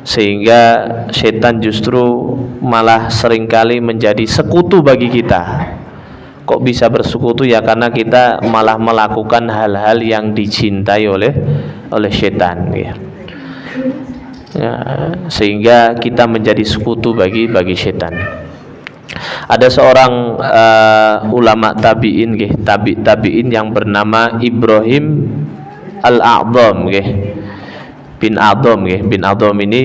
sehingga setan justru malah seringkali menjadi sekutu bagi kita. Kok bisa bersekutu? Ya karena kita malah melakukan hal-hal yang dicintai oleh setan, sehingga kita menjadi sekutu bagi setan. Ada seorang ulama tabi'in, tabi'in yang bernama Ibrahim al-A'dham, bin A'dham ini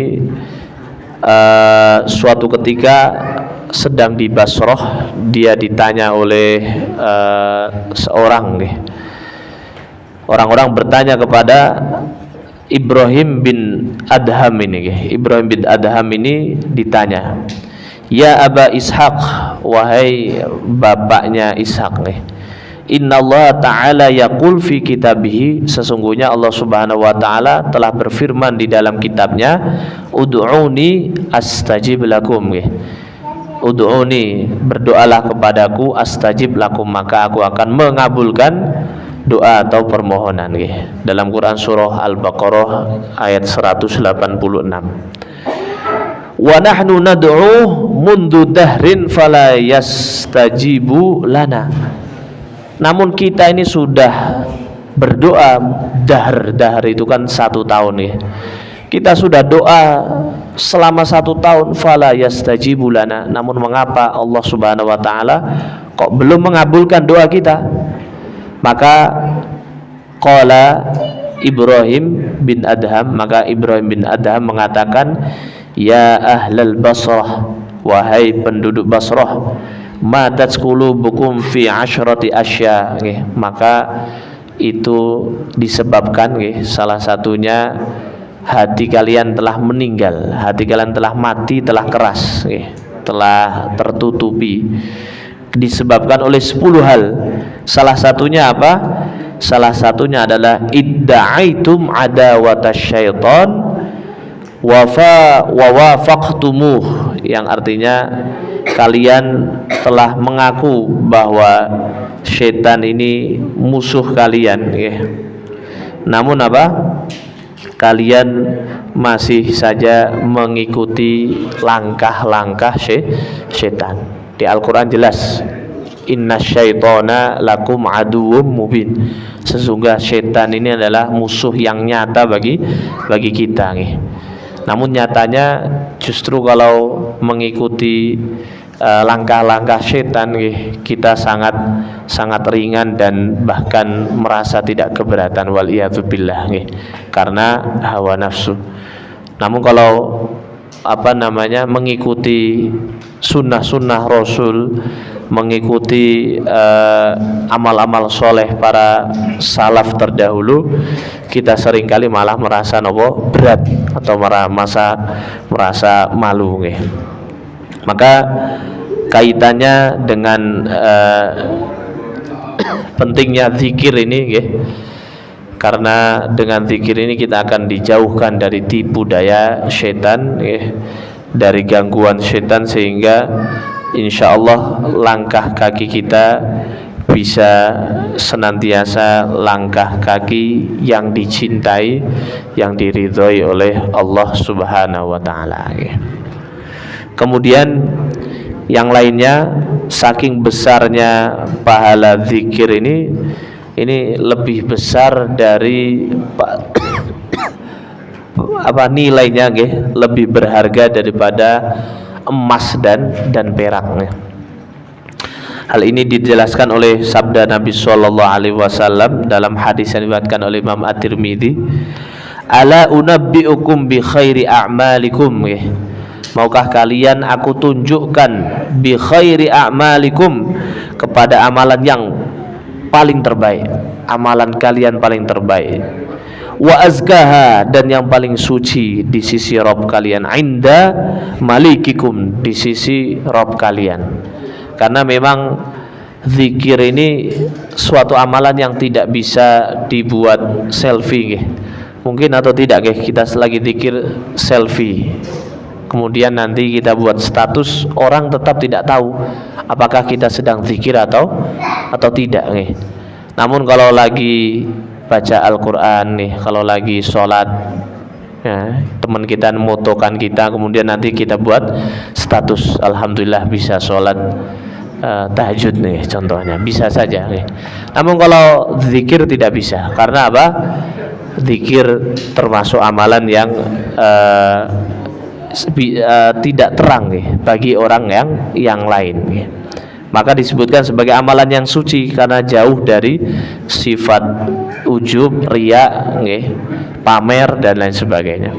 suatu ketika sedang di Basrah, dia ditanya oleh seorang, orang-orang bertanya kepada Ibrahim bin Adham ini. Ibrahim bin Adham ini ditanya, ya Aba Ishaq, wahai bapaknya Ishaq, Inna Allah Ta'ala yaqul fi kitabihi, sesungguhnya Allah Subhanahu wa Ta'ala telah berfirman di dalam kitabnya, ud'uni astajib lakum. Ud'uni, berdoalah kepadaku, astajib lakum, maka aku akan mengabulkan doa atau permohonan. Dalam Quran surah Al-Baqarah ayat 186. wa nahnu nad'u mundu dahrin fala yastajibu lana. Namun kita ini sudah berdoa dahar itu kan 1 tahun ya. Kita sudah doa selama 1 tahun, fala yastajibu lana. Namun mengapa Allah Subhanahu wa taala kok belum mengabulkan doa kita? Maka qala Ibrahim bin Adham, maka Ibrahim bin Adham mengatakan, ya ahlal Basrah, wahai penduduk Basrah, matat qulubukum fi asyrati asya. Maka itu disebabkan salah satunya hati kalian telah meninggal, hati kalian telah mati, telah keras, telah tertutupi, disebabkan oleh 10 hal. Salah satunya apa? Salah satunya adalah idda'aitum adawatasy syaitan wa wafaqtumuh, yang artinya kalian telah mengaku bahwa syaitan ini musuh kalian, namun apa? Kalian masih saja mengikuti langkah-langkah syaitan. Di Al-Quran jelas, inna syaitana lakum aduwwum mubin. Sesungguhnya syaitan ini adalah musuh yang nyata bagi kita. Namun nyatanya justru kalau mengikuti langkah-langkah syaitan, kita sangat ringan dan bahkan merasa tidak keberatan, waliyadzubillah, karena hawa nafsu. Namun kalau mengikuti sunnah-sunnah Rasul, mengikuti amal-amal soleh para salaf terdahulu, kita seringkali malah merasa berat atau merasa malu. Maka kaitannya dengan pentingnya zikir ini, karena dengan zikir ini kita akan dijauhkan dari tipu daya syaitan, dari gangguan syaitan, sehingga insya Allah langkah kaki kita bisa senantiasa langkah kaki yang dicintai, yang diridhoi oleh Allah Subhanahu wa taala. Kemudian yang lainnya, saking besarnya pahala zikir ini lebih besar dari nilainya, lebih berharga daripada emas dan perak. Hal ini dijelaskan oleh sabda Nabi Shallallahu Alaihi Wasallam dalam hadis yang diriwayatkan oleh Imam At-Tirmidzi, ala unabbiukum bi khairi a'malikum. Maukah kalian aku tunjukkan bi khairi a'malikum, kepada amalan yang paling terbaik, amalan kalian paling terbaik, wa azkaha, dan yang paling suci di sisi Rabb kalian, inda malikikum, di sisi Rabb kalian. Karena memang zikir ini suatu amalan yang tidak bisa dibuat selfie, mungkin atau tidak, kita selagi zikir selfie, kemudian nanti kita buat status, orang tetap tidak tahu apakah kita sedang zikir atau tidak. Namun kalau lagi baca Al-Quran kalau lagi sholat, teman kita memotokan kita, kemudian nanti kita buat status, alhamdulillah bisa sholat tahajud contohnya, bisa saja. Namun kalau zikir tidak bisa. Karena apa? Zikir termasuk amalan yang tidak terang bagi orang yang lain. Maka disebutkan sebagai amalan yang suci karena jauh dari sifat ujub, riya, pamer dan lain sebagainya.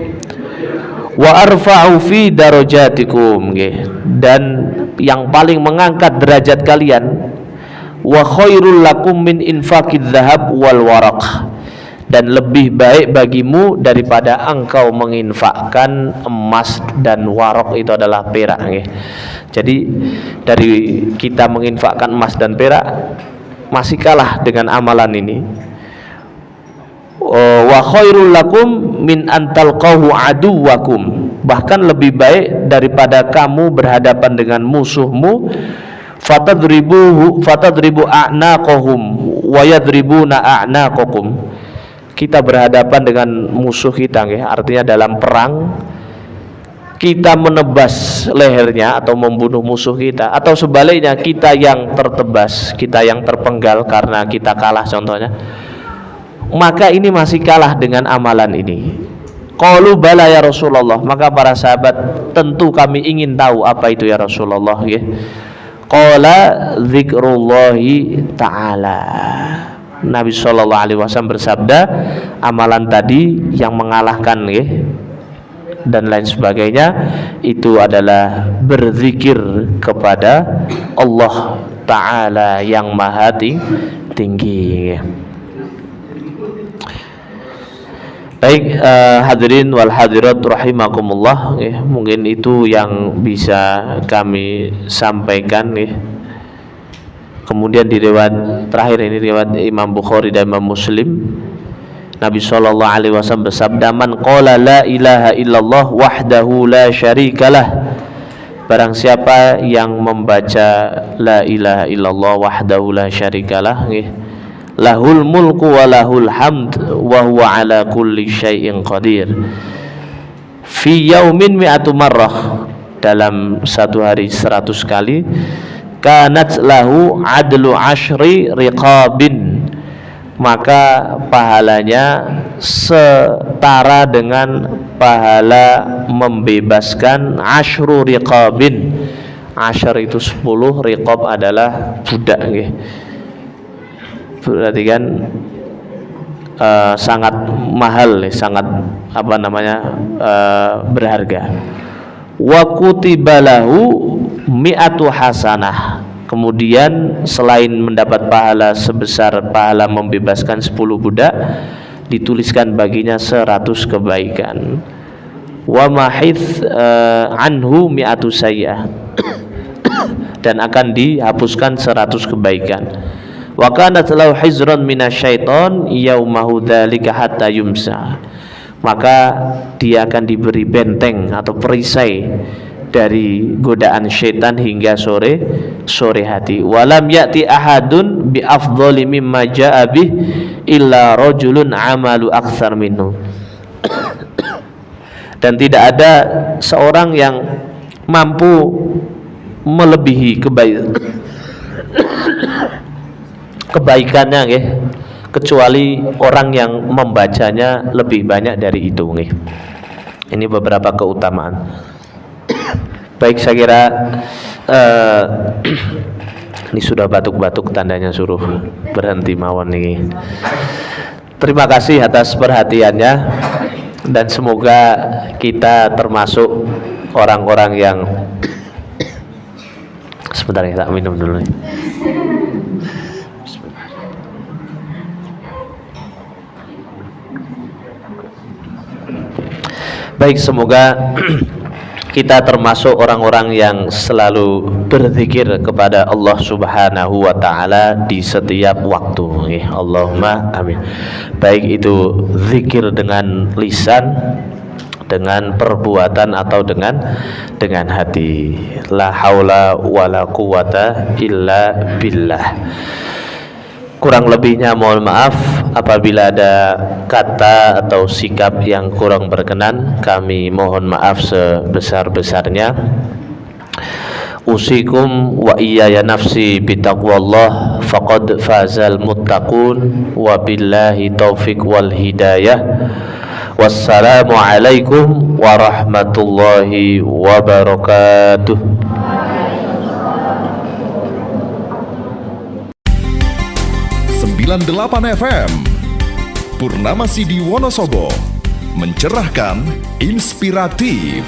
Wa arfa'u fi darajatikum, dan yang paling mengangkat derajat kalian, wa khairul lakum min infaqidz dzahab wal waraq, dan lebih baik bagimu daripada engkau menginfakkan emas dan warok, itu adalah perak. Jadi dari kita menginfakkan emas dan perak masih kalah dengan amalan ini. Wa khairul lakum min antalqahu aduwakum, bahkan lebih baik daripada kamu berhadapan dengan musuhmu, fatadribu a'naqahum wa yadribuna a'naqakum. Kita berhadapan dengan musuh kita, artinya dalam perang kita menebas lehernya atau membunuh musuh kita, atau sebaliknya kita yang tertebas, kita yang terpenggal karena kita kalah contohnya, maka ini masih kalah dengan amalan ini. Qalu bala ya Rasulullah, maka para sahabat, tentu kami ingin tahu apa itu ya Rasulullah ya. Qala dzikrullahi ta'ala. Nabi SAW bersabda, amalan tadi yang mengalahkan ya dan lain sebagainya itu adalah berzikir kepada Allah Ta'ala yang maha tinggi. Baik, hadirin wal hadirat rahimakumullah ya, mungkin itu yang bisa kami sampaikan ya. Kemudian di riwayat terakhir ini, riwayat Imam Bukhari dan Imam Muslim, Nabi SAW bersabda, man qala la ilaha illallah wahdahu la syarikalah, barang siapa yang membaca la ilaha illallah wahdahu la syarikalah ya, lahul mulku wa lahul hamd wa huwa ala kulli syai'in qadir, fi yaumin mi'atu marrah, dalam satu hari 100 kali, kanat lahu adlu ashri riqabin, maka pahalanya setara dengan pahala membebaskan asyru riqabin. Asyr itu 10, riqab adalah budak ya. Berarti kan sangat mahal, sangat berharga. Wa kutibalahu mi'atu hasanah, kemudian selain mendapat pahala sebesar pahala membebaskan 10 budak, dituliskan baginya 100 kebaikan. Wa mahith anhu mi'atu sayyah, dan akan dihapuskan 100 kebaikan. Wa kanat lahu hizran minasyaiton yaumahu dzalika hatta yumsa, maka dia akan diberi benteng atau perisai dari godaan syaitan hingga sore hati. Walam ya'ti ahadun bi afdhali mimma ja'a bih illa rajulun amalu aktsar minhu, dan tidak ada seorang yang mampu melebihi kebaikannya ya, kecuali orang yang membacanya lebih banyak dari itu nih. Ini beberapa keutamaan. Baik, saya kira ini sudah batuk-batuk, tandanya suruh berhenti mawon nih. Terima kasih atas perhatiannya, dan semoga kita termasuk orang-orang yang sebentar ya, tak minum dulu nih. Baik, semoga kita termasuk orang-orang yang selalu berzikir kepada Allah Subhanahu wa Ta'ala di setiap waktu. Allahumma amin. Baik itu zikir dengan lisan, dengan perbuatan, atau dengan hati. La haula wala quwata illa billah. Kurang lebihnya mohon maaf apabila ada kata atau sikap yang kurang berkenan, kami mohon maaf sebesar-besarnya. Usikum wa iyaya nafsi bitaqwallah faqad fazal muttaqun, wa billahi taufiq wal hidayah. Wassalamu alaikum warahmatullahi wabarakatuh. 98 FM Purnama Sidi Wonosobo, mencerahkan, inspiratif.